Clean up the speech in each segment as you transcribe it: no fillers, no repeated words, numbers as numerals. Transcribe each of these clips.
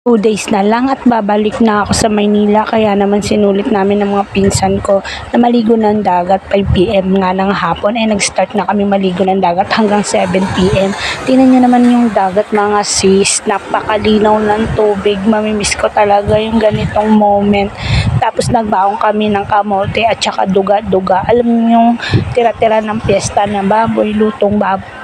2 days na lang at babalik na ako sa Maynila, kaya naman sinulit namin ng mga pinsan ko na maligo ng dagat. 5 PM nga ng hapon ay nag-start na kami maligo ng dagat hanggang 7 PM. Tingnan nyo naman yung dagat mga sis, napakalinaw ng tubig. Mamimiss ko talaga yung ganitong moment. Tapos nagbaong kami ng kamote at saka duga-duga. Alam niyo yung tira-tira ng piyesta na baboy, lutong baboy.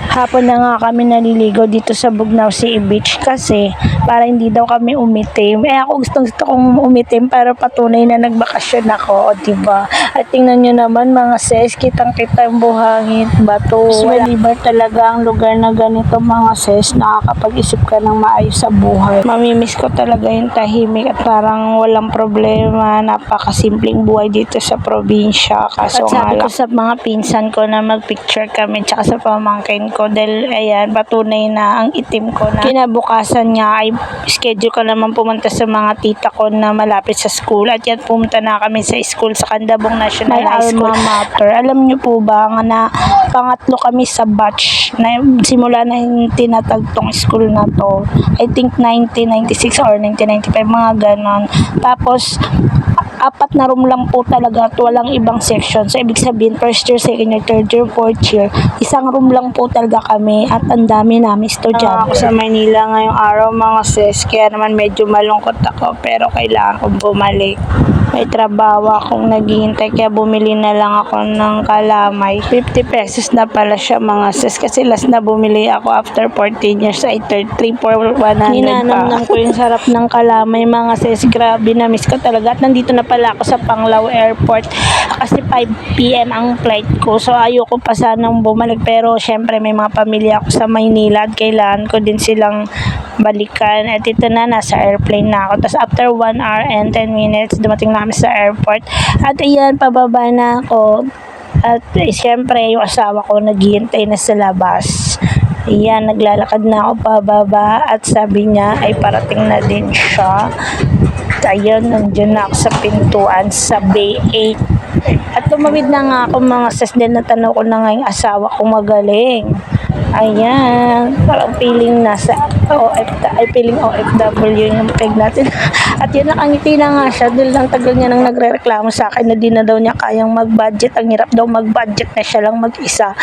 Hapon na nga kami naliligo dito sa Bugnaw Sea Beach kasi para hindi daw kami umitim. Ako gusto kong umitim para patunay na nagbakasyon ako, diba? At tingnan nyo naman mga sis, kitang-kita yung buhangin, bato. Malibar talaga ang lugar na ganito mga sis, nakakapag-isip ka ng maayos sa buhay. Mamimiss ko talaga yung tahimik at parang walang problema, napakasimpleng buhay dito sa probinsya. Kaso at sabi ko sa mga pinsan ko na magpicture kami tsaka sa pamangkin ko dahil ayan, patunay na ang itim ko na. Kinabukasan nga ay schedule ko naman pumunta sa mga tita ko na malapit sa school at yan pumunta na kami sa school sa Candabong National High School. Alam niyo po ba nga na pangatlo kami sa batch na simula na yung tinatag tong school na to. I think 1996 or 1995 mga ganon. Tapos 4 na room lang po talaga at walang ibang section. So, ibig sabihin, first year, second year, third year, fourth year, isang room lang po talaga kami at ang dami namin estudyante. Ako sa Manila ngayong araw mga sis, kaya naman medyo malungkot ako pero kailangan kong bumalik. May trabaho akong naghihintay kaya bumili na lang ako ng kalamay. 50 pesos na pala siya mga sis kasi last na bumili ako after 14 years ay 3 for 100 pa. Ninanamnam ko yung sarap ng kalamay mga sis. Grabe na miss ko talaga at nandito na pala ako sa Panglao Airport kasi 5 PM ang flight ko. So ayoko pa sanang bumalik pero syempre may mga pamilya ako sa Maynila at kailangan ko din silang balikan. At ito na, nasa airplane na ako. Tapos after 1 hour and 10 minutes, dumating na kami sa airport. At ayan, pababa na ako. At syempre, yung asawa ko naghihintay na sa labas. Ayan, naglalakad na ako pababa. At sabi niya, ay parating na din siya. At ayan, nandiyan na ako sa pintuan sa Bay 8. At tumawid na nga ako mga sis din na tanong ko na nga yung asawa ko magaling. Ayan, parang feeling nasa feeling OFW yung peg natin. At yun, nakangiti na nga siya dahil ang tagal niya nang nagre-reklamo sa akin na di na daw niya kayang mag-budget. Ang hirap daw mag-budget na siya lang mag-isa.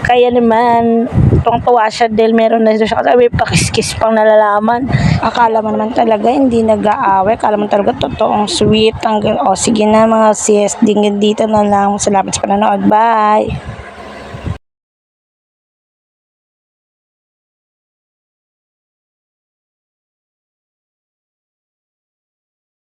Kaya naman, tuwang-tuwa siya dahil meron na siya kasi pakiskis pang nalalaman. Akala mo naman talaga hindi nag-aaway. Akala mo talaga totoong sweet. Sige na mga sis, dingin dito na lang. Salamat sa panonood. Bye!